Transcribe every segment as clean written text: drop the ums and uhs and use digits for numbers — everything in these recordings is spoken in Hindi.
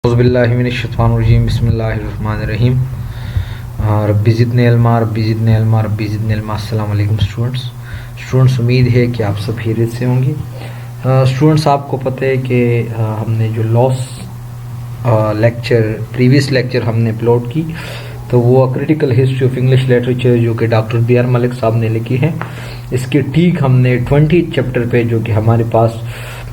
औज़ुबिल्लाहिमिनश्शैतानिर्रजीम बिस्मिल्लाहिर्रहमानिर्रहीम। रब्बी ज़िदनी इल्मा रब्बी ज़िदनी इल्मा रब्बी ज़िदनी इल्मा। अस्सलाम वालेकुम स्टूडेंट्स, उम्मीद है कि आप सब खैरियत से होंगे। स्टूडेंट्स, आपको पता है कि हमने जो लॉस प्रीवियस लेक्चर हमने अपलोड की, तो वो critical history of English literature जो कि डॉक्टर बी.आर. मलिक साहब ने लिखी है, इसके ठीक हमने 20 चैप्टर पे जो कि हमारे पास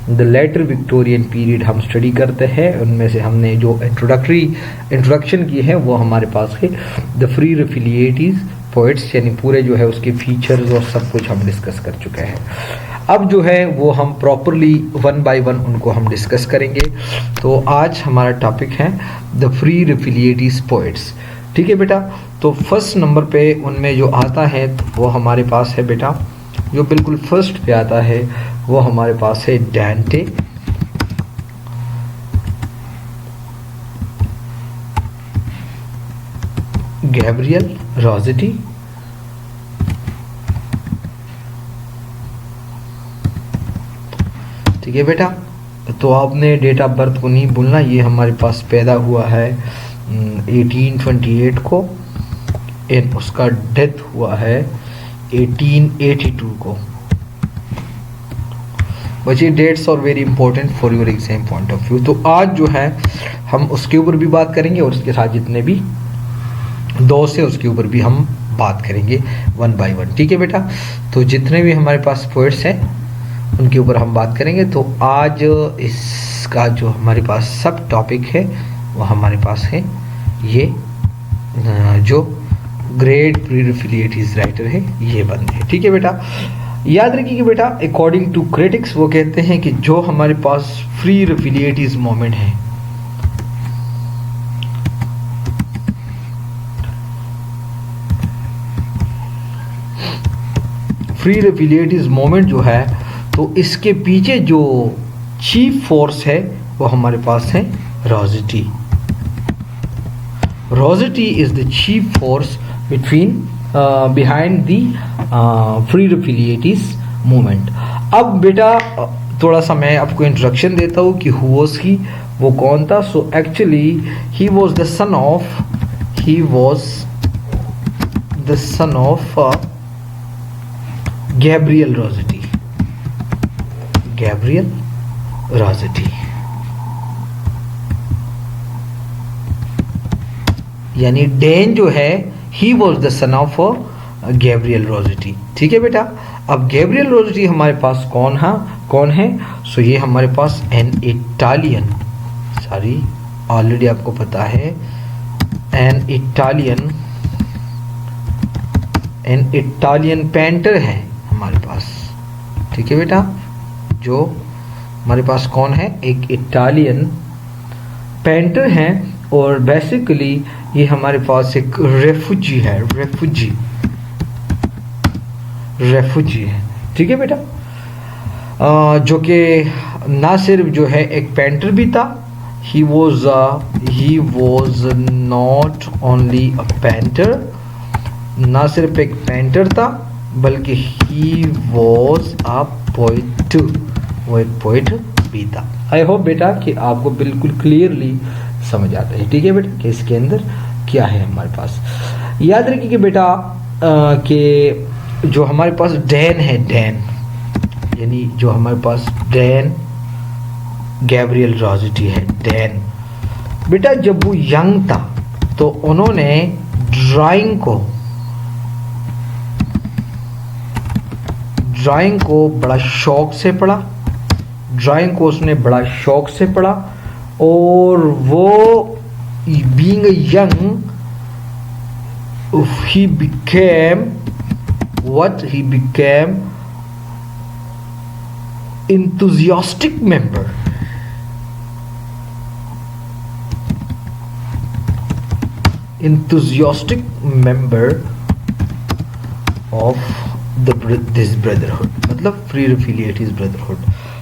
द लेटर विक्टोरियन पीरियड हम स्टडी करते हैं, उनमें से हमने जो इंट्रोडक्शन की है वो हमारे पास है द फ्री रेफिलिएटीज पोइट्स, यानी पूरे जो है उसके फीचर्स और सब कुछ हम डिस्कस कर चुके हैं। अब जो है वो हम प्रॉपरली वन बाय वन उनको हम डिस्कस करेंगे। तो आज हमारा टॉपिक है द फ्री रेफिलिएटीज पोइट्स। ठीक है बेटा, तो फर्स्ट नंबर पे उनमें जो आता है तो वो हमारे पास है बेटा, जो बिल्कुल फर्स्ट पे आता है वो हमारे पास है डांटे, गैब्रियल रोसेटी, ठीक है बेटा। तो आपने डेट ऑफ बर्थ को नहीं भूलना, ये हमारे पास पैदा हुआ है 1828 को एंड उसका डेथ हुआ है 1882 को। बच्चे, dates are very important for your exam point of view. तो आज जो है हम उसके ऊपर भी बात करेंगे और उसके साथ जितने भी दोस्त है उसके ऊपर भी हम बात करेंगे वन बाय वन। ठीक है बेटा, तो जितने भी हमारे पास पोइट्स हैं उनके ऊपर हम बात करेंगे। तो आज इसका जो हमारे पास सब टॉपिक है वो हमारे पास है ये जो ग्रेट प्री रेफिलिएटीज राइटर है ये बंदे हैं। ठीक है बेटा, याद रखिए बेटा, अकॉर्डिंग टू क्रिटिक्स वो कहते हैं कि जो हमारे पास फ्री रेफिलिएटीज मोमेंट है, फ्री रेफिलिएटीज मोमेंट जो है, तो इसके पीछे जो चीफ फोर्स है वो हमारे पास है Rossetti. Rossetti is the chief force behind the Pre-Raphaelites movement. अब बेटा थोड़ा सा मैं आपको इंट्रोडक्शन देता हूँ कि हु वाज ही, वो कौन था। So actually he was the son of Gabriel Rossetti. यानी डैन जो है he was the son of Gabriel Rossetti. ठीक है बेटा, अब गैब्रियल रोसेटी हमारे पास कौन है। सो ये हमारे पास एन ऑलरेडी आपको पता है, एन इटालियन पेंटर है हमारे पास। ठीक है बेटा, जो हमारे पास कौन है, एक इटालियन पेंटर है और बेसिकली ये हमारे पास एक रेफ्यूजी है। ठीक है बेटा, जो कि ना सिर्फ जो है एक पेंटर भी था, he was not only a painter, ना सिर्फ एक पेंटर था बल्कि ही वॉज अ पोइट, वो एक पोइट भी था। आई होप बेटा कि आपको बिल्कुल क्लियरली समझ आता है। ठीक है बेटा, कि इसके अंदर क्या है हमारे पास। याद रखिए कि बेटा कि जो हमारे पास डैन है, यानी जो हमारे पास डैन गैब्रियल रोसेटी है, डैन बेटा जब वो यंग था तो उन्होंने ड्राइंग को बड़ा शौक से पढ़ा, और वो being a young he became enthusiastic member of this brotherhood, मतलब फ्री रेफिलिएटीज ब्रदरहुड।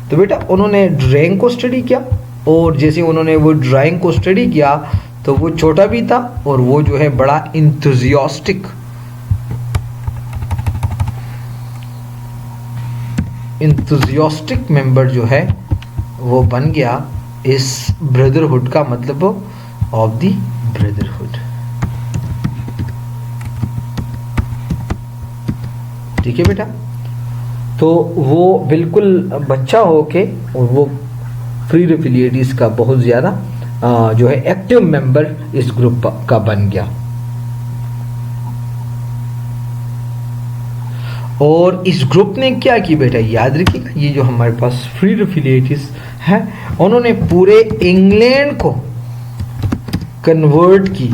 तो बेटा उन्होंने ड्राइंग को स्टडी किया, और जैसे उन्होंने वो ड्राइंग को स्टडी किया तो वो छोटा भी था और वो जो है बड़ा इंथुजियास्टिक मेंबर जो है वो बन गया इस ब्रदरहुड का मतलब ऑफ द ब्रदरहुड। ठीक है बेटा, तो वो बिल्कुल बच्चा होके और वो फ्री एफिलिएटिस का बहुत ज्यादा जो है एक्टिव मेंबर इस ग्रुप का बन गया। और इस ग्रुप ने क्या की बेटा, याद रखिएगा, ये जो हमारे पास फ्री एफिलिएटिस है उन्होंने पूरे इंग्लैंड को कन्वर्ट की।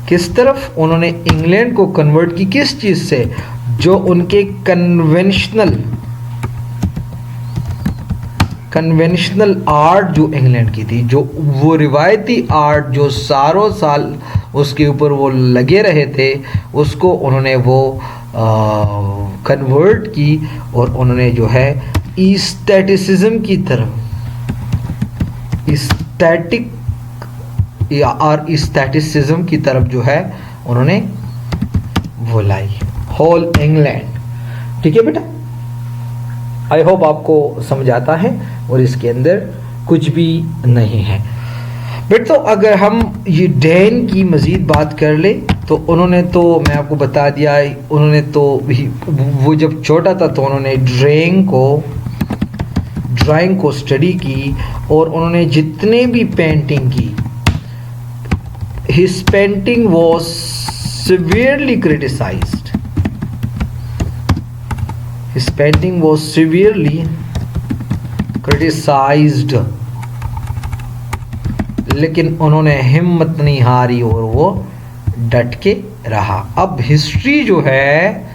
किस तरफ? उन्होंने इंग्लैंड को कन्वर्ट की, किस चीज से? जो उनके कन्वेंशनल आर्ट जो इंग्लैंड की थी, जो वो रिवायती आर्ट जो सालों साल उसके ऊपर वो लगे रहे थे, उसको उन्होंने वो कन्वर्ट की और उन्होंने जो है एस्थेटिसिज्म की तरफ, एस्थेटिसिज्म की तरफ जो है उन्होंने वो लाई होल इंग्लैंड। ठीक है बेटा, आई होप आपको समझ आता है और इसके अंदर कुछ भी नहीं है। बेट तो अगर हम ये डैन की मज़ीद बात कर ले तो उन्होंने तो मैं आपको बता दिया, उन्होंने तो वो जब छोटा था तो उन्होंने ड्राइंग को स्टडी की और उन्होंने जितने भी पेंटिंग की, his painting was severely criticized. His painting was severely criticized, लेकिन उन्होंने हिम्मत नहीं हारी और वो डट के रहा। अब हिस्ट्री जो है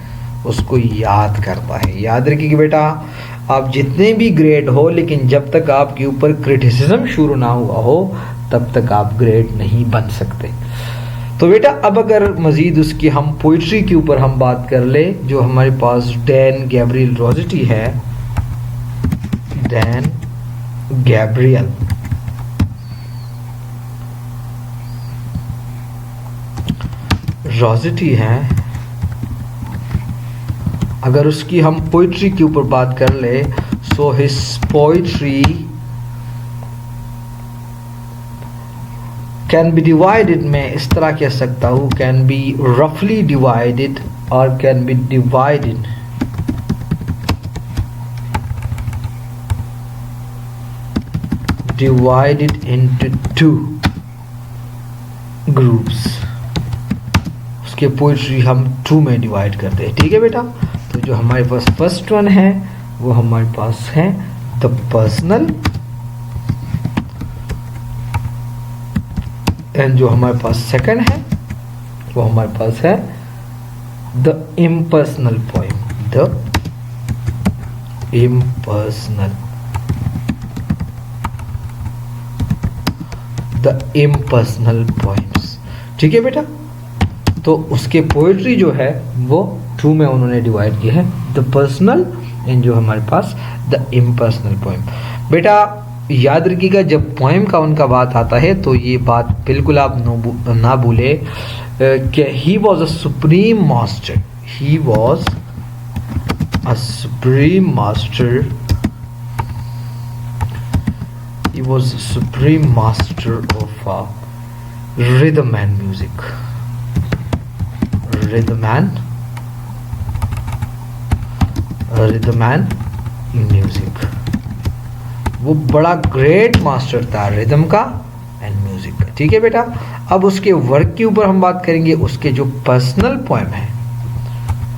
उसको याद करता है। याद रखिए बेटा, आप जितने भी ग्रेट हो, लेकिन जब तक आपके ऊपर क्रिटिसिज्म शुरू ना हुआ हो तब तक आप ग्रेट नहीं बन सकते। तो बेटा अब अगर मजीद उसकी हम पोइट्री के ऊपर हम बात कर ले, जो हमारे पास डैन गैब्रियल रोसेटी है, डैन गैब्रियल रोसेटी है, अगर उसकी हम पोइट्री के ऊपर बात कर ले, so his poetry can be divided, मैं इस तरह कह सकता हूँ, कैन बी रफली डिवाइडेड और can be divided into two groups। उसके पोइट्री हम टू में डिवाइड करते हैं। ठीक है बेटा, तो जो हमारे पास फर्स्ट वन है वो हमारे पास है द पर्सनल, एंड जो हमारे पास सेकंड है वो हमारे पास है the impersonal poem, the impersonal poems. ठीक है बेटा, तो उसके पोएट्री जो है वो टू में उन्होंने डिवाइड की है, द पर्सनल एंड जो हमारे पास द इम्पर्सनल पोएम। बेटा याद रखिएगा, जब पोएम का उनका बात आता है तो ये बात बिल्कुल आप ना भूले कि he was a supreme master, he was a supreme master, he was a supreme master of rhythm and music, rhythm and music। वो बड़ा ग्रेट मास्टर था रिदम का एंड म्यूजिक का। ठीक है बेटा, अब उसके वर्क के ऊपर हम बात करेंगे, उसके जो पर्सनल पोएम है,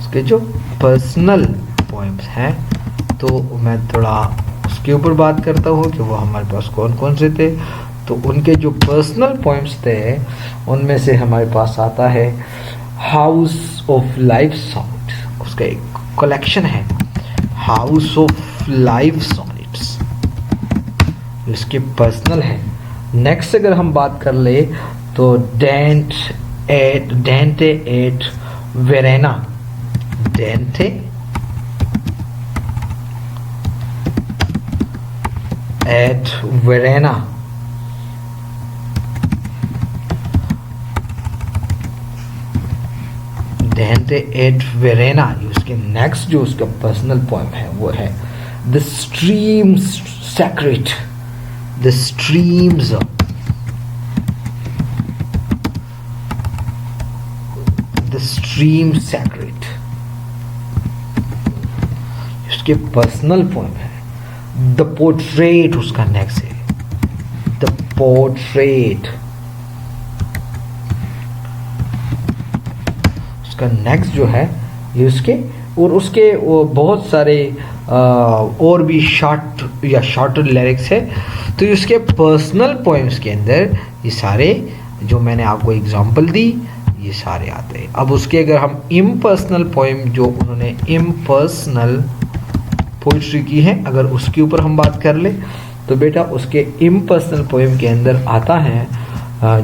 उसके जो पर्सनल पोएम्स हैं, तो मैं थोड़ा उसके ऊपर बात करता हूँ कि वो हमारे पास कौन कौन से थे। तो उनके जो पर्सनल पोएम्स थे उनमें से हमारे पास आता है हाउस ऑफ लाइफ सॉनेट, उसका एक कलेक्शन है हाउस ऑफ लाइफ सॉनेट्स, इसके पर्सनल है। नेक्स्ट अगर हम बात कर ले तो Dante at Verona, Dante at Verona, Dante at Verona, उसके नेक्स्ट जो उसका पर्सनल पोएम है वो है the stream sacred, the streams, the stream sacred, उसके पर्सनल पोएम है। द पोर्ट्रेट उसका नेक्स्ट है, द पोर्ट्रेट उसका नेक्स्ट जो है ये उसके, और उसके वो बहुत सारे और भी शॉर्ट या शॉर्टर लिरिक्स है। तो इसके पर्सनल पोएम्स के अंदर ये सारे जो मैंने आपको एग्जांपल दी ये सारे आते हैं। अब उसके अगर हम इम्पर्सनल पोएम जो उन्होंने इम्पर्सनल पोइट्री की है अगर उसके ऊपर हम बात कर ले तो बेटा उसके इम्पर्सनल पोएम के अंदर आता है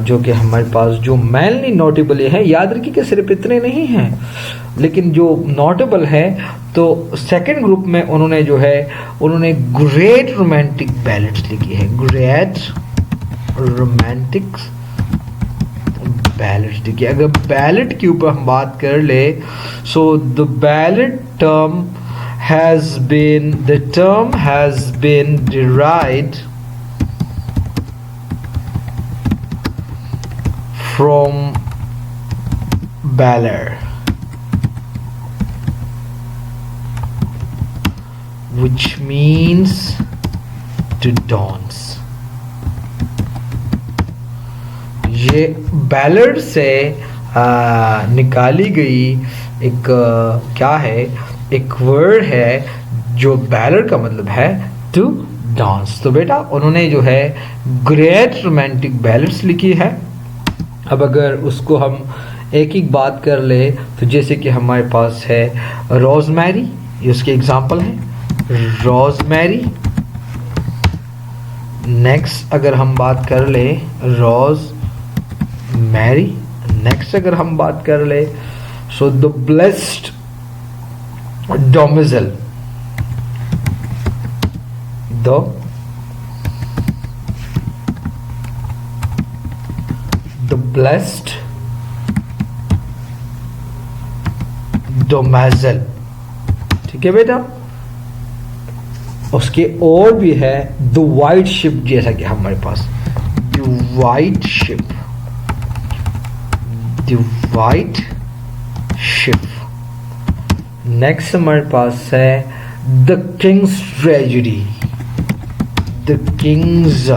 जो कि हमारे पास जो मेनली नोटेबल है, याद रखिए कि सिर्फ इतने नहीं हैं लेकिन जो नोटेबल है तो सेकंड ग्रुप में उन्होंने जो है उन्होंने ग्रेट रोमांटिक बैलेड्स लिखी है, ग्रेट रोमांटिक बैलेड्स लिखी है। अगर बैलेड के ऊपर हम बात कर ले so the ballad term has been, the term has been derived from ballad, which means to dance। ये बैलड से निकाली गई एक क्या है, एक वर्ड है जो बैलड का मतलब है टू डांस। तो बेटा उन्होंने जो है ग्रेट रोमांटिक बैलड्स लिखी है। अब अगर उसको हम एक एक बात कर ले तो जैसे कि हमारे पास है रोजमेरी, ये उसके एग्जाम्पल हैं रोजमेरी। नेक्स्ट अगर हम बात कर ले रोज मैरी, नेक्स्ट अगर हम बात कर ले so the blessed domicile, the blessed डोमेजल। ठीक है बेटा, उसके और भी है द वाइट शिप, जैसा कि हमारे पास the white ship, the white ship. Next हमारे पास है the king's tragedy, the king's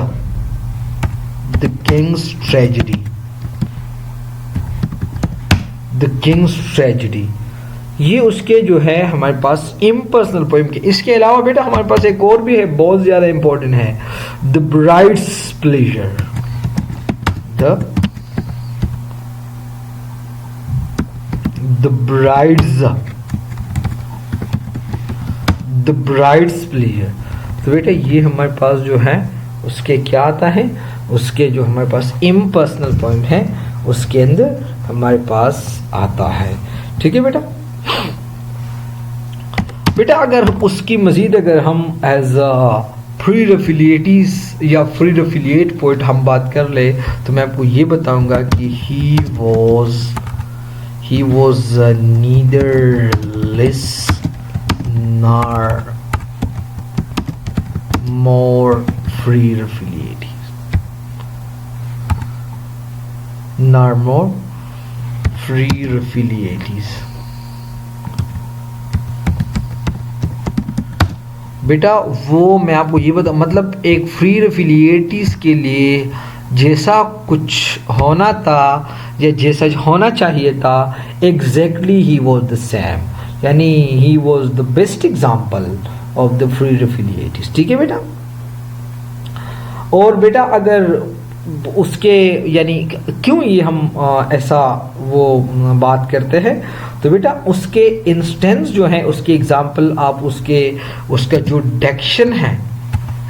tragedy, the king's tragedy. ये उसके जो है हमारे पास इम्पर्सनल पोएम के। इसके अलावा बेटा हमारे पास एक और भी है बहुत ज्यादा इंपॉर्टेंट है, the brides pleasure, the brides pleasure. तो बेटा ये हमारे पास जो है उसके क्या आता है, उसके जो हमारे पास इम्पर्सनल पोएम है उसके अंदर हमारे पास आता है। ठीक है बेटा। बेटा अगर उसकी मजीद अगर हम एज फ्री रेफिलिएटीज या फ्री रेफिलिएट पोइट हम बात कर ले तो मैं आपको ये बताऊंगा कि ही was neither less nor more free affiliates, nor more free affiliates। बेटा वो मैं आपको ये बता मतलब एक फ्री एफिलिएटीज के लिए जैसा कुछ होना था या जैसा होना चाहिए था एग्जैक्टली ही वॉज द सेम, यानी ही was the best example of the Pre-Raphaelites. ठीक है बेटा। और बेटा अगर उसके यानी क्यों ये हम ऐसा वो बात करते हैं तो बेटा उसके इंस्टेंस जो है उसके एग्जाम्पल आप उसका जो डिक्शन है,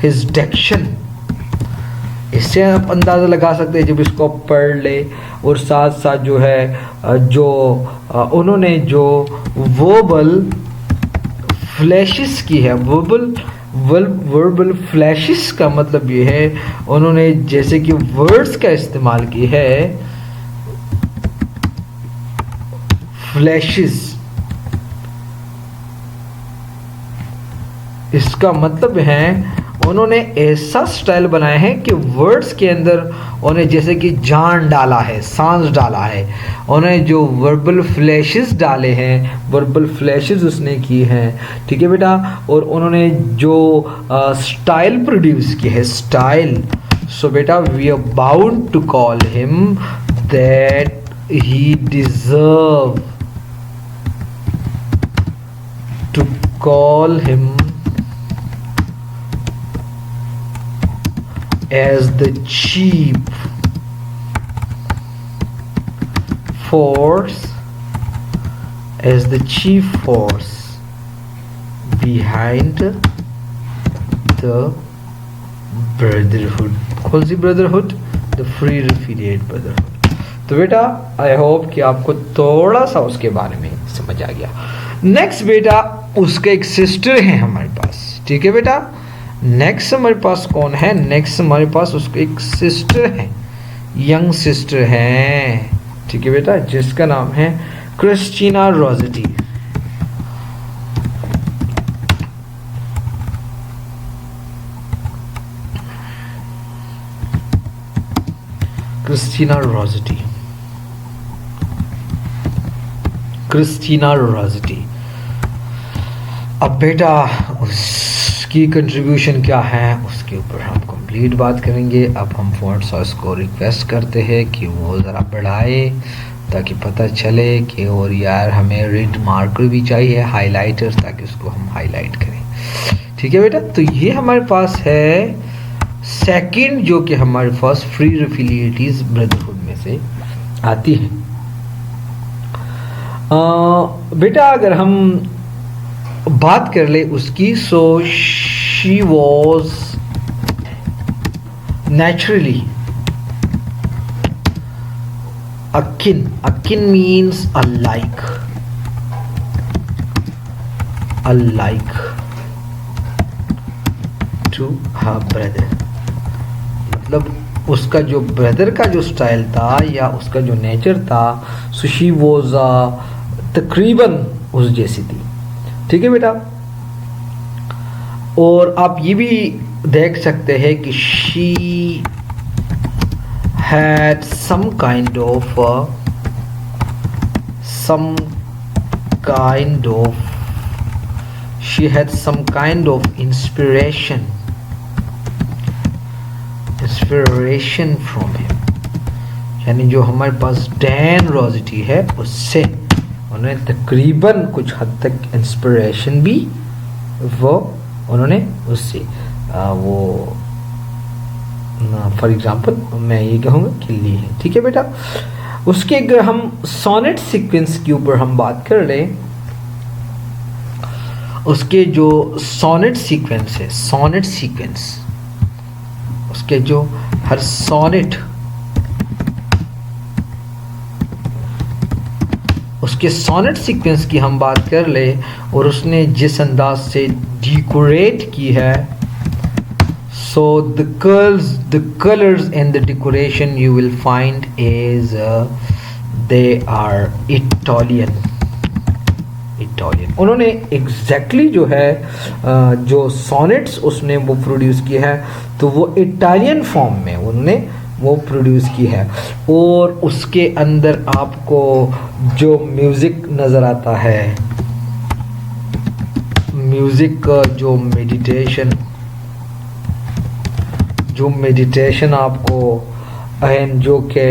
हिज डिक्शन, इससे आप अंदाज़ा लगा सकते हैं जब इसको पढ़ ले। और साथ साथ जो है जो उन्होंने जो वर्बल फ्लैशेस की है, वर्बल फ्लैशेस का मतलब ये है उन्होंने जैसे कि वर्ड्स का इस्तेमाल की है, फ्लैशेस, इसका मतलब है उन्होंने ऐसा स्टाइल बनाया है कि वर्ड्स के अंदर उन्हें जैसे कि जान डाला है, सांस डाला है, उन्हें जो वर्बल फ्लैशेस डाले हैं, वर्बल फ्लैशेस उसने की हैं, ठीक है बेटा। और उन्होंने जो स्टाइल प्रोड्यूस की है, स्टाइल, सो बेटा we are bound to call him that he deserve to call him as the chief force, as the chief force behind the brotherhood. कौन सी brotherhood? The Pre-Raphaelite brotherhood. तो बेटा आई होप कि आपको थोड़ा सा उसके बारे में समझ आ गया। नेक्स्ट बेटा उसके एक सिस्टर है हमारे पास, ठीक है बेटा। नेक्स्ट हमारे पास कौन है? नेक्स्ट हमारे पास उसकी एक सिस्टर है, यंग सिस्टर है, ठीक है बेटा, जिसका नाम है Christina Rossetti. Christina Rossetti, Christina Rossetti. अब बेटा उसकी कंट्रीब्यूशन क्या है उसके ऊपर हम कंप्लीट बात करेंगे। अब हम फॉन्ट साइज को रिक्वेस्ट करते हैं कि वो ज़रा बढ़ाए ताकि पता चले कि, और यार हमें रेड मार्कर भी चाहिए, हाइलाइटर, ताकि उसको हम हाईलाइट करें, ठीक है बेटा। तो ये हमारे पास है सेकंड, जो कि हमारे पास फ्री रेफिलिएटीज ब्रदरहुड में से आती है। बेटा अगर हम बात कर ले उसकी, so she was naturally akin, akin means alike, alike to her brother, मतलब उसका जो ब्रदर का जो स्टाइल था या उसका जो नेचर था, सो शी वॉज तकरीबन उस जैसी थी, ठीक है बेटा। और आप ये भी देख सकते हैं कि she had some kind of she had some kind of inspiration from him, यानी जो हमारे पास डैन रोसेटी है उससे उन्होंने तकरीबन कुछ हद तक इंस्पिरेशन भी वो उन्होंने उससे वो फॉर एग्जाम्पल मैं ये कहूँगा कि ली है, ठीक है बेटा। उसके अगर हम सोनेट सीक्वेंस के ऊपर हम बात कर लें, उसके जो सोनेट सीक्वेंस है, सोनेट सीक्वेंस, उसके जो हर सोनेट, उसके सोनेट सीक्वेंस की हम बात कर ले और उसने जिस अंदाज से डेकोरेट की है, so the colors and the decoration you will find is they are Italian। उन्होंने exactly जो है जो सोनेट्स उसने वो प्रोड्यूस की है तो वो इटालियन फॉर्म में उन्होंने वो प्रोड्यूस की है। और उसके अंदर आपको जो म्यूज़िक नज़र आता है, म्यूज़िक का जो मेडिटेशन आपको एंड जो कि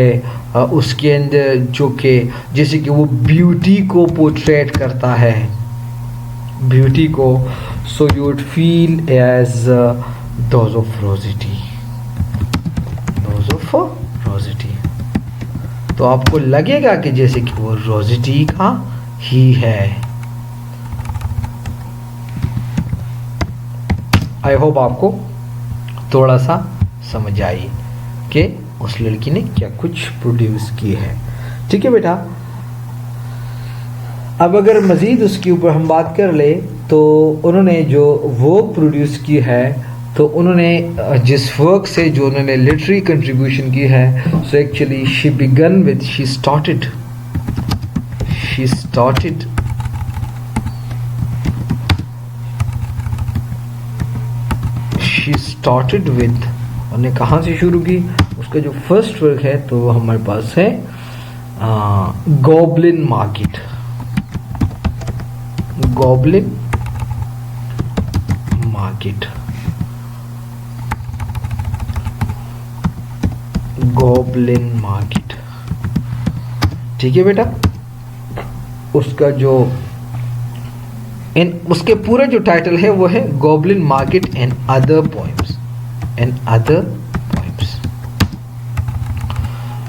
उसके अंदर जो कि जैसे कि वो ब्यूटी को पोर्ट्रेट करता है, ब्यूटी को, so you would feel as those of Rossetti, तो आपको लगेगा कि जैसे कि वो रोसेटी का ही है। आई होप आपको थोड़ा सा समझ आई कि उस लड़की ने क्या कुछ प्रोड्यूस की है, ठीक है बेटा। अब अगर मज़ीद उसके ऊपर हम बात कर ले तो उन्होंने जो वर्क प्रोड्यूस की है, तो उन्होंने जिस वर्क से जो उन्होंने लिटरेरी कंट्रीब्यूशन की है, so actually she began with she started she started with, उन्होंने कहाँ से शुरू की, उसका जो फर्स्ट वर्क है तो वो हमारे पास है goblin market. Goblin market, goblin market, ठीक है बेटा। उसका जो उसके पूरा जो टाइटल है वो है goblin market and other poems, and other poems.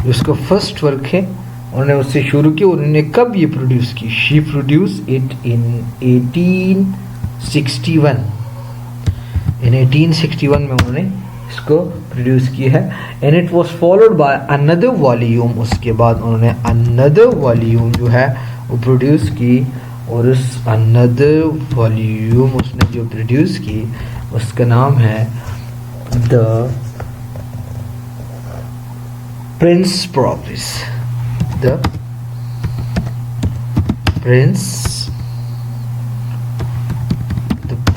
उसका फर्स्ट वर्क है, उन्होंने उससे शुरू किया। उन्होंने कब ये प्रोड्यूस की? She produce it in 1861। इन 1861 में उन्होंने इसको प्रोड्यूस की है। And it was followed by another volume. उसके बाद उन्होंने अनदर वॉल्यूम जो है वो प्रोड्यूस की, और उस अनदर वॉल्यूम उसने जो प्रोड्यूस की उसका नाम है the Prince progress. The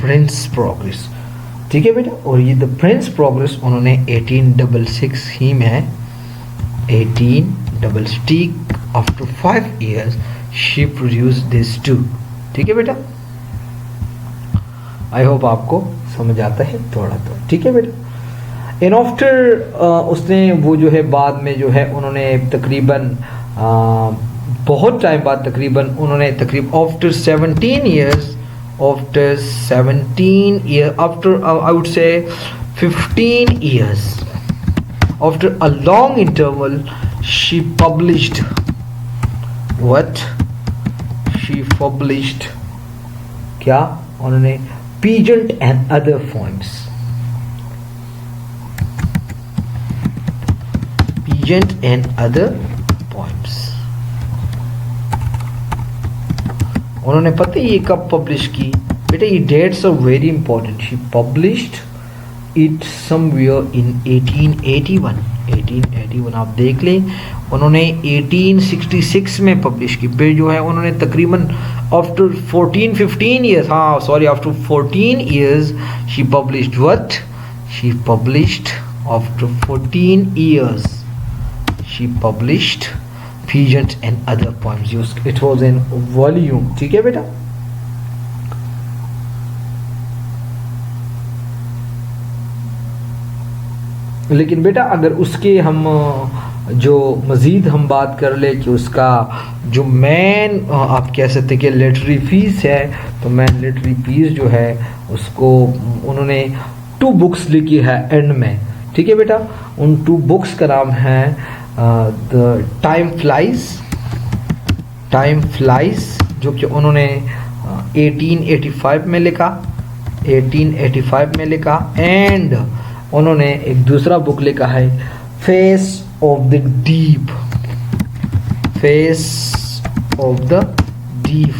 Prince progress, ठीक है बेटा। और ये द प्रिंस प्रोग्रेस उन्होंने 1866 ही में, 1866 after 5 years she produce this too, ठीक है बेटा। आई होप आपको समझ आता है थोड़ा तो, ठीक है बेटा। इन आफ्टर उसने वो जो है बाद में जो है उन्होंने तकरीबन बहुत टाइम बाद तकरीबन after 17 years, after 17 years, after I would say 15 years, after a long interval she published what? She published क्या? उन्होंने Peasant and other poems, Peasant and other poems। उन्होंने पता है ये कब पब्लिश की बेटा? ये dates are very important. She published it somewhere in 1881। आप देख लें, उन्होंने 1866 में पब्लिश की। फिर जो है उन्होंने तकरीबन after 14-15 years, after 14 years she published what? She published after 14 years she published Peasant and other poems। It was in volume, ठीक है बेटा। लेकिन बेटा अगर उसके हम जो मज़ीद हम बात कर ले कि उसका जो मेन आप कह सकते कि लिटरेरी फीस है, तो मेन लिटरेरी फीस जो है उसको उन्होंने 2 बुक्स लिखी है एंड में, ठीक है बेटा। उन 2 बुक्स का नाम है द टाइम फ्लाइज, जो कि उन्होंने 1885 में लिखा, 1885 में लिखा। एंड उन्होंने एक दूसरा बुक लिखा है face of the deep, face of the deep.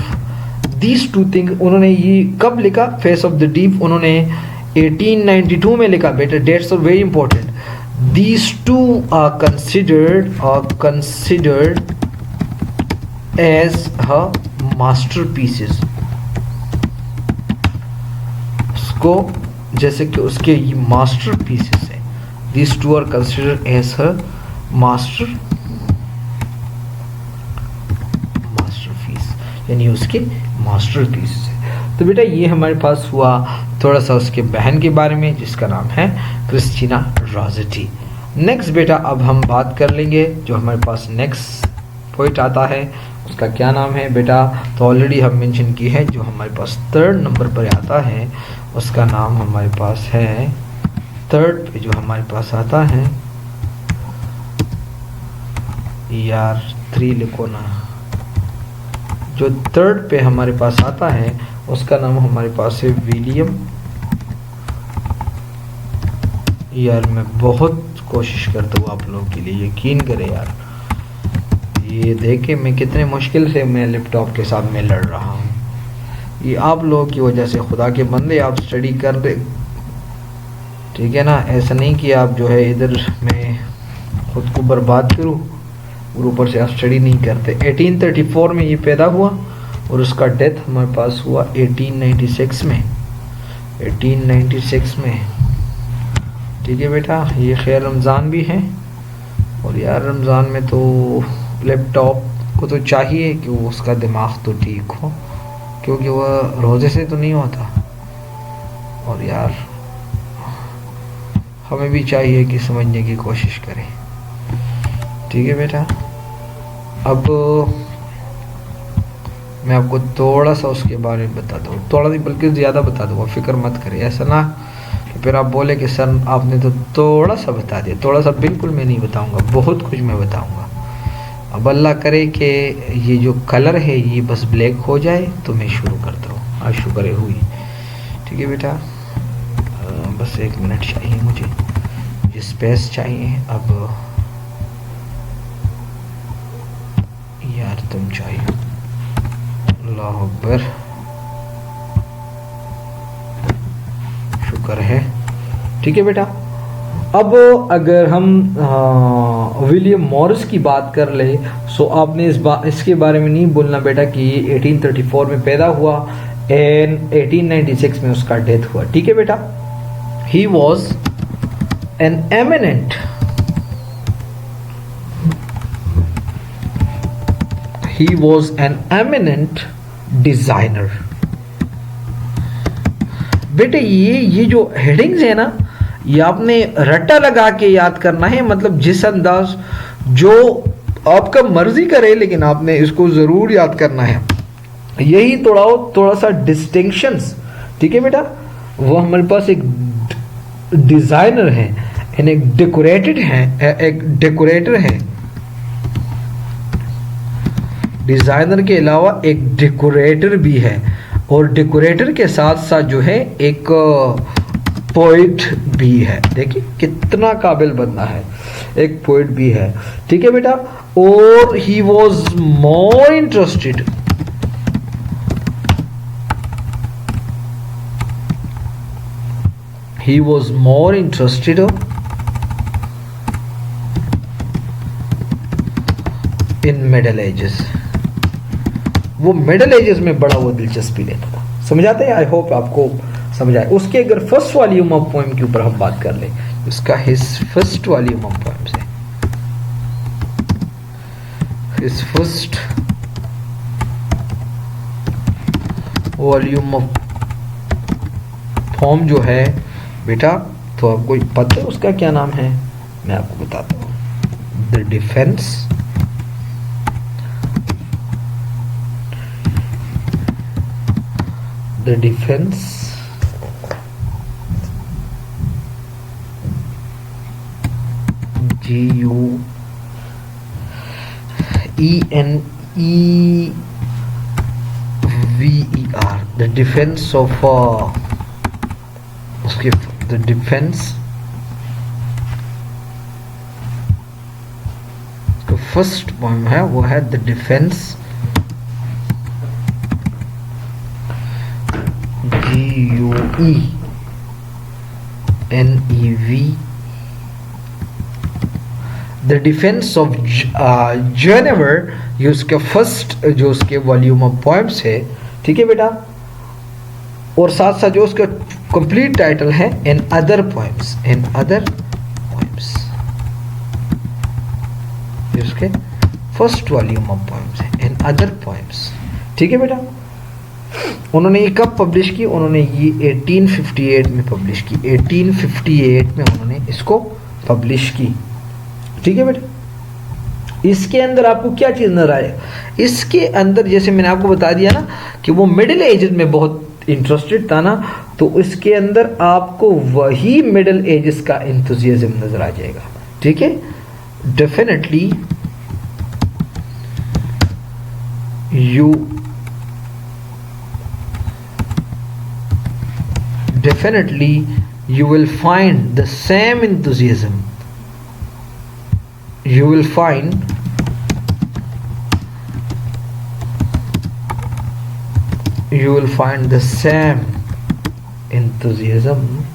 These 2 thing उन्होंने ये कब लिखा? फेस ऑफ द डीप उन्होंने 1892 में लिखा बेटा। Dates are very important. These 2 are considered as her masterpieces. उसको जैसे कि उसके ये मास्टरपीसेस हैं। These 2 are considered as her masterpiece, यानी उसके मास्टरपीसेस है। तो बेटा ये हमारे पास हुआ थोड़ा सा उसके बहन के बारे में जिसका नाम है क्रिस्टीना रॉसेटी। नेक्स्ट बेटा अब हम बात कर लेंगे जो हमारे पास नेक्स्ट पॉइंट आता है, उसका क्या नाम है बेटा? तो ऑलरेडी हम मेंशन की है। जो हमारे पास 3rd नंबर पर आता है उसका नाम हमारे पास है, 3rd पे जो हमारे पास आता है, यार 3 लिखो ना, जो 3rd पे हमारे पास आता है उसका नाम हमारे पास है विलियम। यार मैं बहुत कोशिश करता हूँ आप लोगों के लिए, यकीन करें यार। ये देखे मैं कितने मुश्किल से मैं लैपटॉप के साथ में लड़ रहा हूँ। ये आप लोगों की वजह से, खुदा के बंदे आप स्टडी कर दे, ठीक है ना। ऐसा नहीं कि आप जो है इधर मैं खुद को बर्बाद करूँ और ऊपर से आप स्टडी नहीं करते। 1834 में ये पैदा हुआ और उसका डेथ हमारे पास हुआ 1896 में। 1896 में ठीक है बेटा, ये खैर रमज़ान भी है और यार रमज़ान में तो लैपटॉप को तो चाहिए कि वो उसका दिमाग तो ठीक हो, क्योंकि वह रोज़े से तो नहीं होता। और यार हमें भी चाहिए कि समझने की कोशिश करें। ठीक है बेटा, अब मैं आपको थोड़ा सा उसके बारे में बता दूँ, थोड़ा नहीं बल्कि ज़्यादा बता दूँगा, फिक्र मत करें। ऐसा ना कि फिर आप बोले कि सर आपने तो थोड़ा सा बता दिया। थोड़ा सा बिल्कुल मैं नहीं बताऊँगा, बहुत कुछ मैं बताऊँगा। अब अल्लाह करे कि ये जो कलर है ये बस ब्लैक हो जाए तो मैं शुरू करता हूँ। आज शुक्र हुई। ठीक है बेटा, बस 1 मिनट चाहिए मुझे, स्पेस चाहिए। अब यार तुम चाहिए, अल्लाह अकबर, शुक्र है। ठीक है बेटा, अब अगर हम विलियम मॉरिस की बात कर ले, सो आपने इसके बारे में नहीं बोलना बेटा कि ये 1834 में पैदा हुआ एंड 1896 में उसका डेथ हुआ। ठीक है बेटा, he was an eminent designer. बेटे ये जो हेडिंग्स है ना, ये आपने रट्टा लगा के याद करना है, मतलब जिस अंदाज जो आपका मर्जी करे, लेकिन आपने इसको जरूर याद करना है। यही थोड़ा सा डिस्टिंक्शंस। ठीक है बेटा, वो हमारे पास एक डिजाइनर है, एक डेकोरेटर है। डिजाइनर के अलावा एक डेकोरेटर भी है, और डेकोरेटर के साथ साथ जो है एक पोइट भी है। देखिए कितना काबिल बंदा है, एक पोइट भी है। ठीक है बेटा, और he was more interested in middle edges. वो मिडल एजेस में बड़ा वो दिलचस्पी लेता था। समझाते हैं? आई होप आपको समझ आए। उसके अगर फर्स्ट वॉल्यूम ऑफ पोएम के ऊपर हम बात कर ले, उसका his first volume of poems है, his first volume of poem जो है बेटा, तो आपको पता है उसका क्या नाम है? मैं आपको बताता हूँ। The defence GUENEVER, the defense of the defense, तो फर्स्ट पोएम है वो है the defence, GUENEV, the defence of Guinevere. ये उसके फर्स्ट जो उसके वॉल्यूम ऑफ पोएम्स है। ठीक है बेटा, और साथ साथ जो उसका कंप्लीट टाइटल है एन अदर पोएम्स, ये उसके फर्स्ट वॉल्यूम ऑफ पोएम्स है, एन अदर पोएम्स। ठीक है बेटा, उन्होंने ये कब पब्लिश की? उन्होंने ये 1858 में पब्लिश की। 1858 में उन्होंने इसको पब्लिश की। ठीक है बेटा, इसके अंदर आपको क्या चीज नजर आए? इसके अंदर जैसे मैंने आपको बता दिया ना कि वो मिडिल एजेस में बहुत इंटरेस्टेड था ना, तो इसके अंदर आपको वही मिडिल एजेस का एंथुसियाज्म नजर आ जाएगा। ठीक है, definitely you will find the same enthusiasm, you will find the same enthusiasm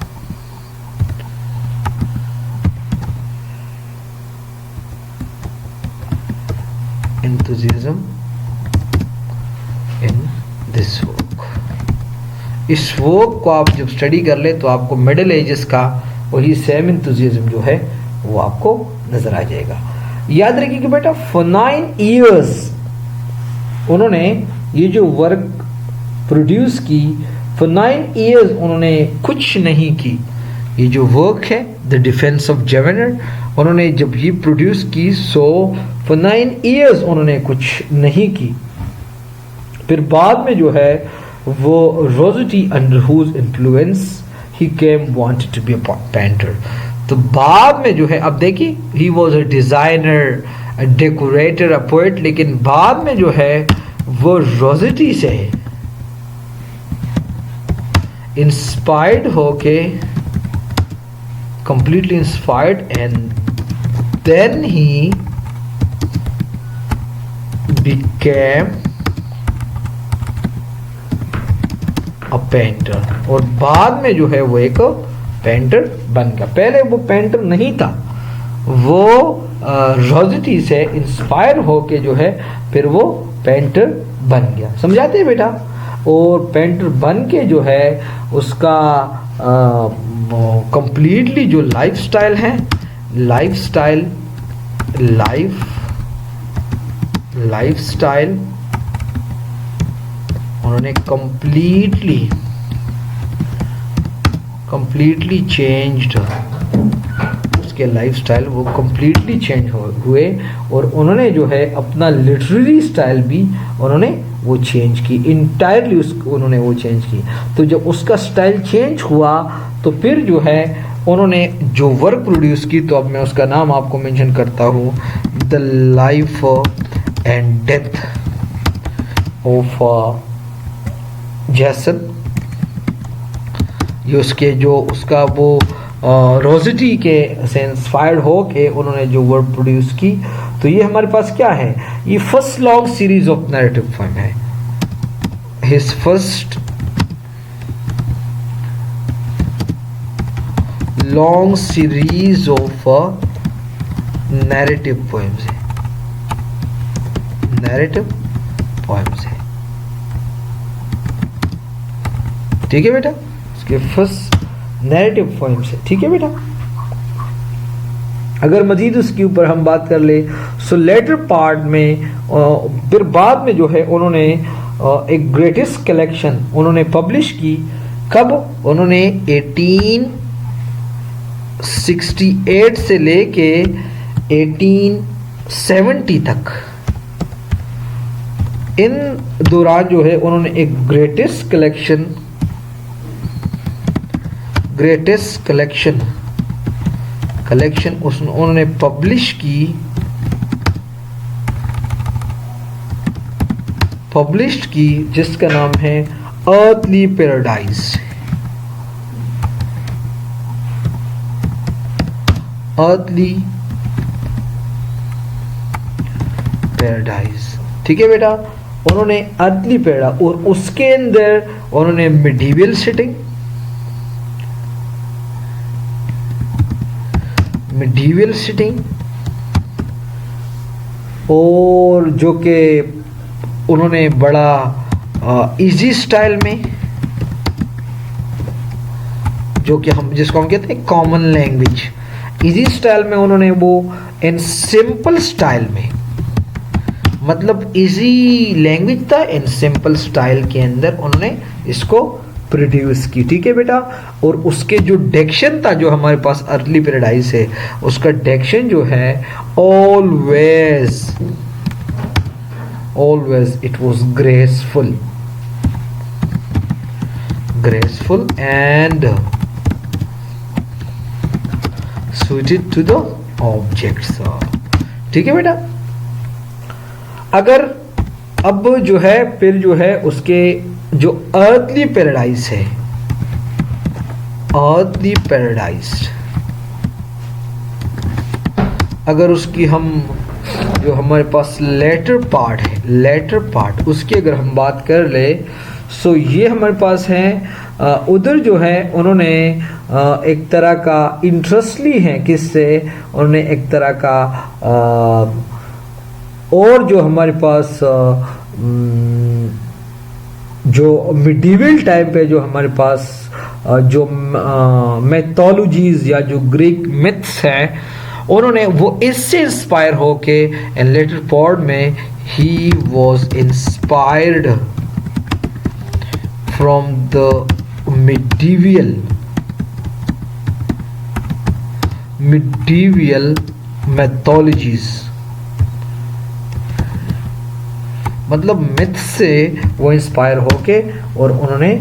in this work। इस वर्क को आप जब स्टडी कर ले तो आपको मिडिल एजेस का वही सेम इंथुजियाज्म जो है वो आपको नजर आ जाएगा। याद रखिए कि बेटा फॉर 9 years उन्होंने ये जो वर्क प्रोड्यूस की, फॉर 9 years उन्होंने कुछ नहीं की। ये जो वर्क है द डिफेंस ऑफ जेवेनर, उन्होंने जब ये प्रोड्यूस की सो फॉर 9 years उन्होंने कुछ नहीं की। फिर बाद में जो है वो Rossetti under whose influence he came wanted to be a painter. तो बाद में जो है अब देखिए he was a designer, a decorator, a poet, लेकिन बाद में जो है वो रोजेटी से इंस्पायर्ड होके, completely inspired, and then he became a painter. और बाद में जो है वो एक पेंटर बन गया। पहले वो पेंटर नहीं था, वो रोजेटी से इंस्पायर होके जो है फिर वो पेंटर बन गया। समझाते हैं बेटा? और पेंटर बन के जो है उसका कंप्लीटली जो लाइफस्टाइल है, लाइफस्टाइल उन्होंने कंप्लीटली चेंज्ड, उसके लाइफस्टाइल वो कंप्लीटली चेंज हुए। और उन्होंने जो है अपना लिटरेरी स्टाइल भी उन्होंने वो चेंज की, इंटायरली उसको उन्होंने वो चेंज की। तो जब उसका स्टाइल चेंज हुआ तो फिर जो है उन्होंने जो वर्क प्रोड्यूस की, तो अब मैं उसका नाम आपको मेंशन करता हूँ, the life and death of जैसन। ये उसके जो उसका वो रोजेटी के से इंस्पायर्ड हो के उन्होंने जो वर्क प्रोड्यूस की। तो ये हमारे पास क्या है, ये first long series of narrative poem है। His first long series of narrative poems है, नैरेटिव पोएम्स है। ठीक है बेटा, इसके फर्स्ट नैरेटिव पोएम्स है। ठीक है बेटा, अगर मजीद उसके ऊपर हम बात कर ले सो लेटर पार्ट में फिर बाद में जो है उन्होंने एक ग्रेटेस्ट कलेक्शन उन्होंने पब्लिश की। कब? उन्होंने 1868 से लेके 1870 तक, इन दौरान जो है उन्होंने एक ग्रेटेस्ट कलेक्शन उन्होंने पब्लिश की जिसका नाम है अर्थली पैराडाइज। Earthly paradise. ठीक है बेटा, उन्होंने अर्थली पैराडाइज और उसके अंदर उन्होंने मिडीवियल सिटिंग और जो कि उन्होंने बड़ा इजी स्टाइल में, जो कि हम जिसको हम कहते हैं कॉमन लैंग्वेज, इजी स्टाइल में उन्होंने वो इन सिंपल स्टाइल में, मतलब इजी लैंग्वेज था इन सिंपल स्टाइल के अंदर उन्होंने इसको प्रोड्यूस की। ठीक है बेटा, और उसके जो डिक्शन था जो हमारे पास अर्ली पैराडाइज है, उसका डिक्शन जो है always it was graceful and suited to the objects। ठीक है बेटा, अगर अब जो है फिर जो है उसके जो अर्थली पैराडाइज है, अर्थली पैराडाइज, अगर उसकी हम जो हमारे पास लेटर पार्ट उसकी अगर हम बात कर ले सो ये हमारे पास है उधर जो है उन्होंने एक तरह का इंटरेस्ट ली है, किससे उन्होंने एक तरह का और जो हमारे पास जो मिडीवल टाइम पे जो हमारे पास जो मैथोलॉजीज या जो ग्रीक मिथ्स हैं, उन्होंने वो इससे इंस्पायर होके एंड लेटर पॉड में he was inspired from the medieval mythologies, मतलब मिथ से वो इंस्पायर होके और उन्होंने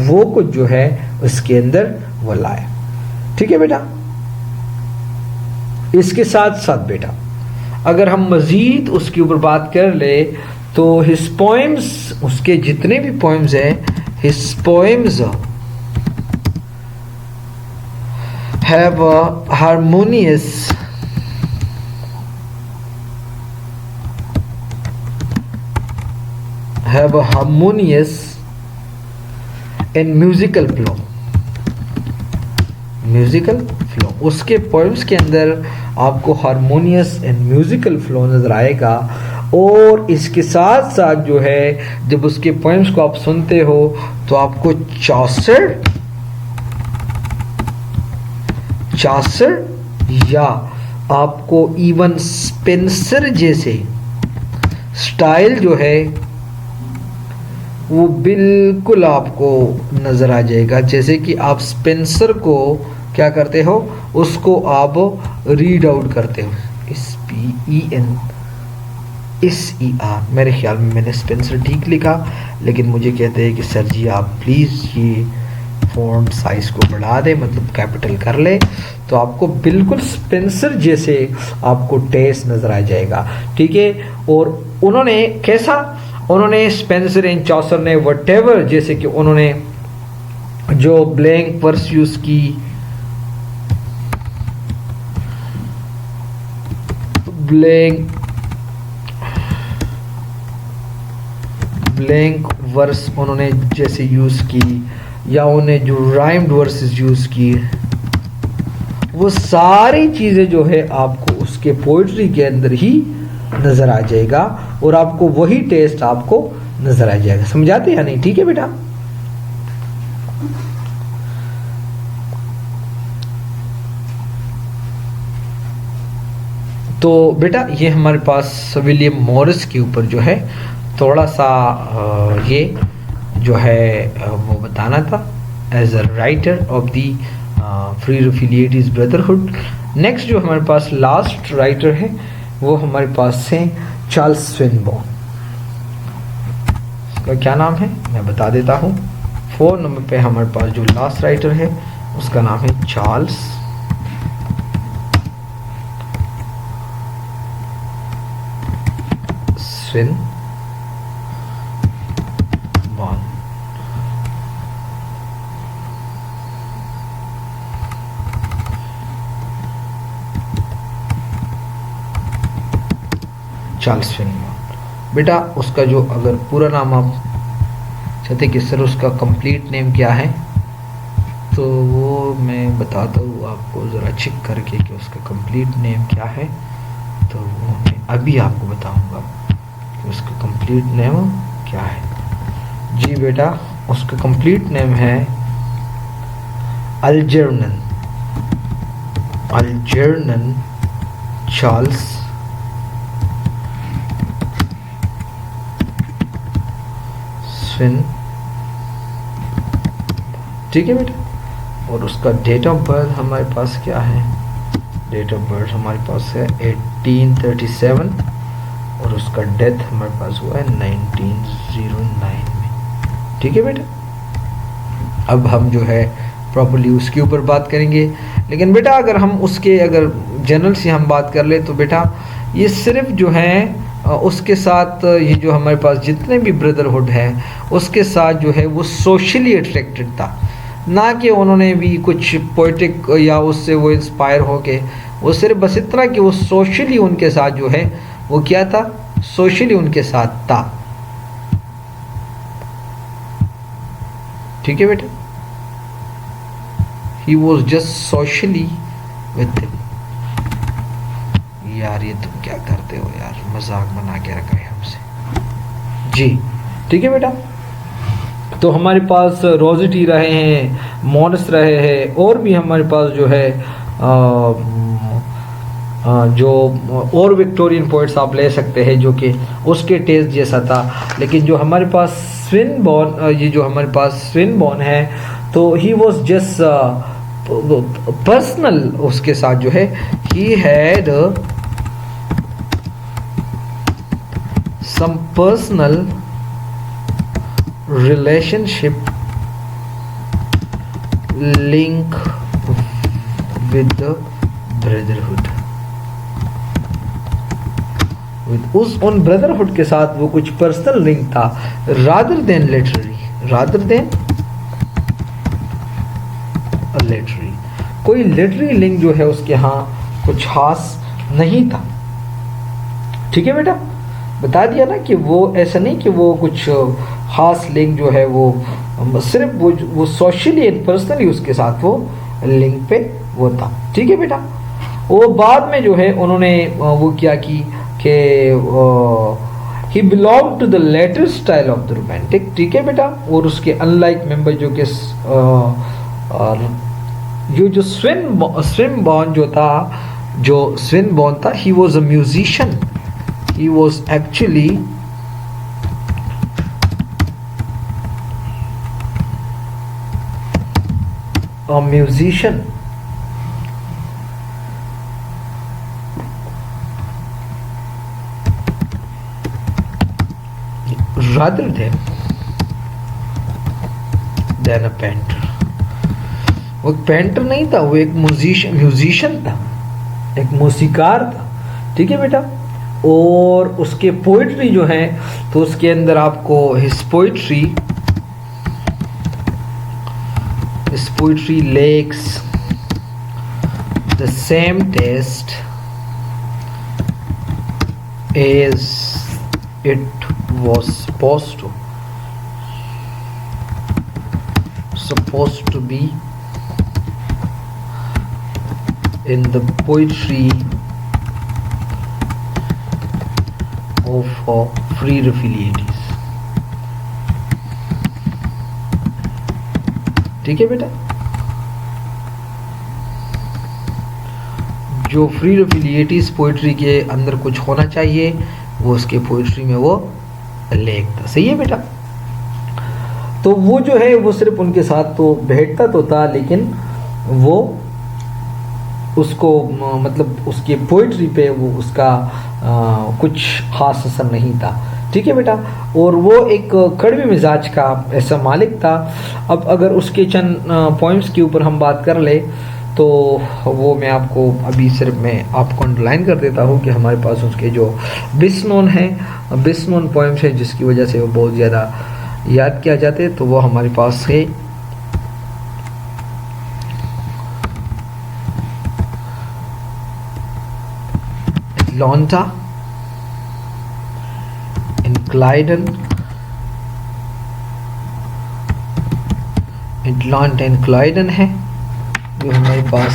वो कुछ जो है उसके अंदर वो लाए। ठीक है बेटा। इसके साथ साथ बेटा अगर हम मजीद उसके ऊपर बात कर ले तो हिज पोएम्स, उसके जितने भी पोएम्स हैं, his poems have a harmonious and musical flow। उसके पोएम्स के अंदर आपको हारमोनियस एंड म्यूजिकल फ्लो नजर आएगा। और इसके साथ साथ जो है जब उसके पोएम्स को आप सुनते हो तो आपको चासर या आपको इवन स्पेंसर जैसे स्टाइल जो है वो बिल्कुल आपको नजर आ जाएगा। जैसे कि आप स्पेंसर को क्या करते हो, उसको आप रीड आउट करते हो, SPENSER। मेरे ख्याल में मैंने स्पेंसर ठीक लिखा, लेकिन मुझे कहते हैं कि सर जी आप प्लीज़ ये फॉन्ट साइज को बढ़ा दे, मतलब कैपिटल कर ले, तो आपको बिल्कुल स्पेंसर जैसे आपको टेस्ट नजर आ जाएगा। ठीक है। और उन्होंने कैसा, उन्होंने स्पेंसर एंड चॉसर ने व्हाटएवर, जैसे कि उन्होंने जो ब्लैंक वर्स यूज की, ब्लैंक वर्स उन्होंने जैसे यूज की, या उन्हें जो राइम्ड वर्सेस यूज किए, वो सारी चीजें जो है आपको उसके पोइट्री के अंदर ही नजर आ जाएगा और आपको वही टेस्ट आपको नजर आ जाएगा। समझाते या नहीं? ठीक है बेटा। तो बेटा ये हमारे पास विलियम मॉरिस के ऊपर जो है थोड़ा सा ये जो है वो बताना था as a writer of the Pre-Raphaelite brotherhood. Next जो हमारे पास लास्ट राइटर है वो हमारे पास है चार्ल्स स्विनबर्न। उसका क्या नाम है मैं बता देता हूँ। 4 नंबर पे हमारे पास जो लास्ट राइटर है उसका नाम है चार्ल्स स्विनबर्न। चार्ल्स स्विनबर्न बेटा, उसका जो अगर पूरा नाम आप चाहते कि सर उसका कंप्लीट नेम क्या है, तो वो मैं बताता हूँ आपको ज़रा चेक करके कि उसका कंप्लीट नेम क्या है। तो वो मैं अभी आपको बताऊँगा कि उसका कंप्लीट नेम क्या है। जी बेटा, उसका कंप्लीट नेम है अल्जर्नन चार्ल्स स्विन। ठीक है बेटा। और उसका डेट ऑफ बर्थ हमारे पास क्या है, डेट ऑफ बर्थ हमारे पास है 1837 और उसका डेथ हमारे पास हुआ है 1909 में। ठीक है बेटा। अब हम जो है प्रॉपर्ली उसके ऊपर बात करेंगे। लेकिन बेटा अगर हम उसके अगर जनरल से हम बात कर ले तो बेटा ये सिर्फ जो है उसके साथ ये जो हमारे पास जितने भी ब्रदरहुड है उसके साथ जो है वो सोशली अट्रैक्टेड था, ना कि उन्होंने भी कुछ पोइटिक या उससे वो इंस्पायर होके, वो सिर्फ बस इतना कि वो सोशली उनके साथ जो है वो क्या था, सोशली उनके साथ था। ठीक है बेटा। He was just socially with him. यार ये तुम क्या करते हो यार, मजाक बना के रखा है हमसे। जी ठीक है बेटा। तो हमारे पास रोजिटी रहे हैं, मॉरिस रहे हैं, और भी हमारे पास जो है जो और विक्टोरियन पोइट्स आप ले सकते हैं जो कि उसके टेस्ट जैसा था। लेकिन जो हमारे पास स्विनबॉर्न, ये जो हमारे पास स्विनबॉर्न है, तो ही वॉज जस्ट पर्सनल, उसके साथ जो है he had some personal relationship link with the brotherhood, with उस उन ब्रदरहुड के साथ वो कुछ पर्सनल लिंक था, rather than a literary, कोई लिटरी लिंक जो है उसके यहाँ कुछ खास नहीं था। ठीक है बेटा, बता दिया ना कि वो ऐसा नहीं कि वो कुछ खास लिंक जो है वो सिर्फ वो सोशली एंड पर्सनली उसके साथ वो लिंक पे वो था। ठीक है बेटा, वो बाद में जो है उन्होंने वो किया कि he belong to the latter style of the romantic. ठीक है बेटा, और उसके अनलाइक मेंबर जो कि जो स्विनबॉर्न जो था, जो स्विनबॉर्न था, ही was a musician, he was actually a musician, rather than a painter। वो एक पेंटर नहीं था, वो एक म्यूजिशियन था, एक मौसीकार था। ठीक है बेटा, और उसके पोइट्री जो है तो उसके अंदर आपको his poetry lacks the same taste as it was supposed to be in the poetry of free affiliates। ठीक है बेटा, जो फ्री एफिलिएटिस पोइट्री के अंदर कुछ होना चाहिए वो उसके पोइट्री में वो लेख था। सही है बेटा, तो वो जो है वो सिर्फ उनके साथ तो बैठता तो था, लेकिन वो उसको मतलब उसके पोइट्री पे वो उसका कुछ खास असर नहीं था। ठीक है बेटा, और वो एक कड़वे मिजाज का ऐसा मालिक था। अब अगर उसके चंद पॉइंट्स के ऊपर हम बात कर ले तो वो मैं आपको अभी सिर्फ मैं आपको अंडरलाइन कर देता हूँ कि हमारे पास उसके जो बेस्ट नोन पॉइंट्स हैं जिसकी वजह से वो बहुत ज़्यादा याद किया जाते, तो वो हमारे पास है एटलांटा एंड क्लाइडन, एटलांटा एंड क्लाइडन है जो हमारे पास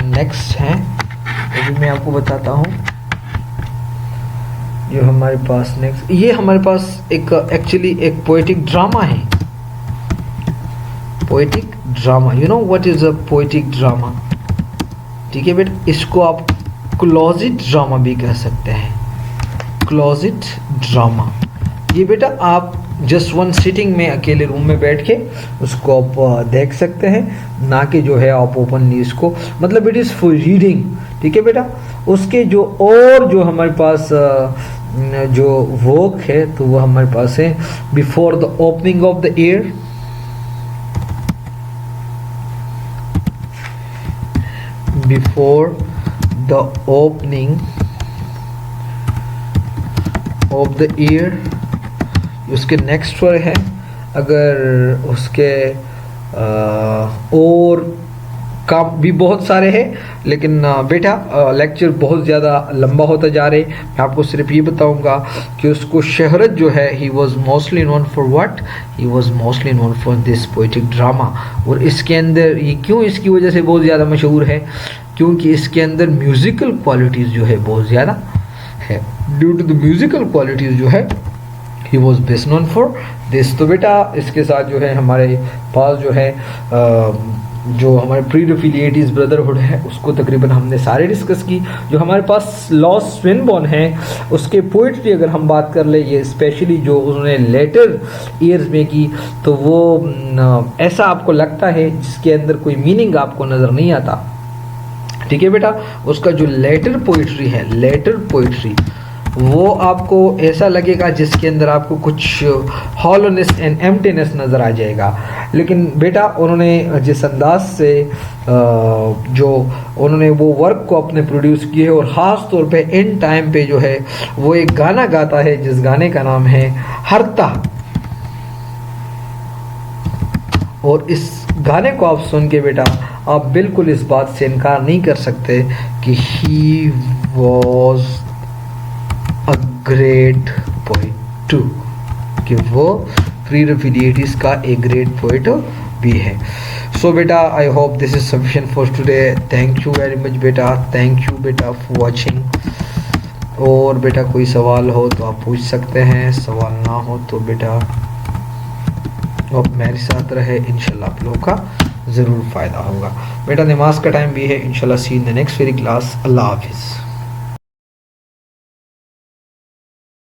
नेक्स्ट है, वो भी मैं आपको बताता हूँ। जो हमारे पास नेक्स्ट, ये हमारे पास एक एक्चुअली एक पोएटिक ड्रामा है। Poetic drama, you know what is a poetic drama? ठीक है बेटा, इसको आप क्लोजिट ड्रामा भी कह सकते हैं। क्लोजिट ड्रामा, ये बेटा आप जस्ट वन सिटिंग में अकेले रूम में बैठ के उसको आप देख सकते हैं, ना कि जो है आप ओपनली इसको, मतलब इट इज़ फॉर रीडिंग। ठीक है बेटा, उसके जो और जो हमारे पास जो वर्क है तो वो हमारे पास है before the opening of the year, before the opening of the year. उसके नेक्स्ट वर्ड है, अगर उसके और काम भी बहुत सारे हैं, लेकिन बेटा लेक्चर बहुत ज़्यादा लंबा होता जा रहे। मैं आपको सिर्फ ये बताऊंगा कि उसको शहरत जो है he was mostly known for what, he was mostly known for this poetic drama. और इसके अंदर ये क्यों इसकी वजह से बहुत ज़्यादा मशहूर है, क्योंकि इसके अंदर म्यूज़िकल क्वालिटीज़ जो है बहुत ज़्यादा है। Due to the musical qualities जो है he was best known for this. तो बेटा इसके साथ जो है हमारे पास जो है जो हमारे प्रीड एफिलिएटिव्स ब्रदरहुड है उसको तकरीबन हमने सारे डिस्कस की। जो हमारे पास लॉस स्विनबर्न है उसके पोइट्री अगर हम बात कर ले, ये स्पेशली जो उन्होंने लेटर ईयर्स में की, तो वो ऐसा आपको लगता है जिसके अंदर कोई मीनिंग आपको नज़र नहीं आता। ठीक है बेटा, उसका जो लेटर पोइट्री है, लेटर पोइट्री, वो आपको ऐसा लगेगा जिसके अंदर आपको कुछ हॉलोनेस एंड एम्प्टीनेस नज़र आ जाएगा। लेकिन बेटा उन्होंने जिस अंदाज से जो उन्होंने वो वर्क को अपने प्रोड्यूस किए, और ख़ास तौर पे इन टाइम पे जो है वो एक गाना गाता है जिस गाने का नाम है हरता, और इस गाने को आप सुन के बेटा आप बिल्कुल इस बात से इनकार नहीं कर सकते कि he was a great poet too, कि वो प्रीड एफिलिएटिव्स का एक ग्रेट पोइट भी है। सो बेटा I hope this is sufficient for today. Thank you very much बेटा, थैंक यू बेटा फॉर वाचिंग। और बेटा कोई सवाल हो तो आप पूछ सकते हैं, सवाल ना हो तो बेटा आप मेरे साथ रहे, इंशाल्लाह आप लोगों का ज़रूर फ़ायदा होगा। बेटा नमाज का टाइम भी है, इंशाल्लाह see in the next very class. अल्लाह हाफिज़।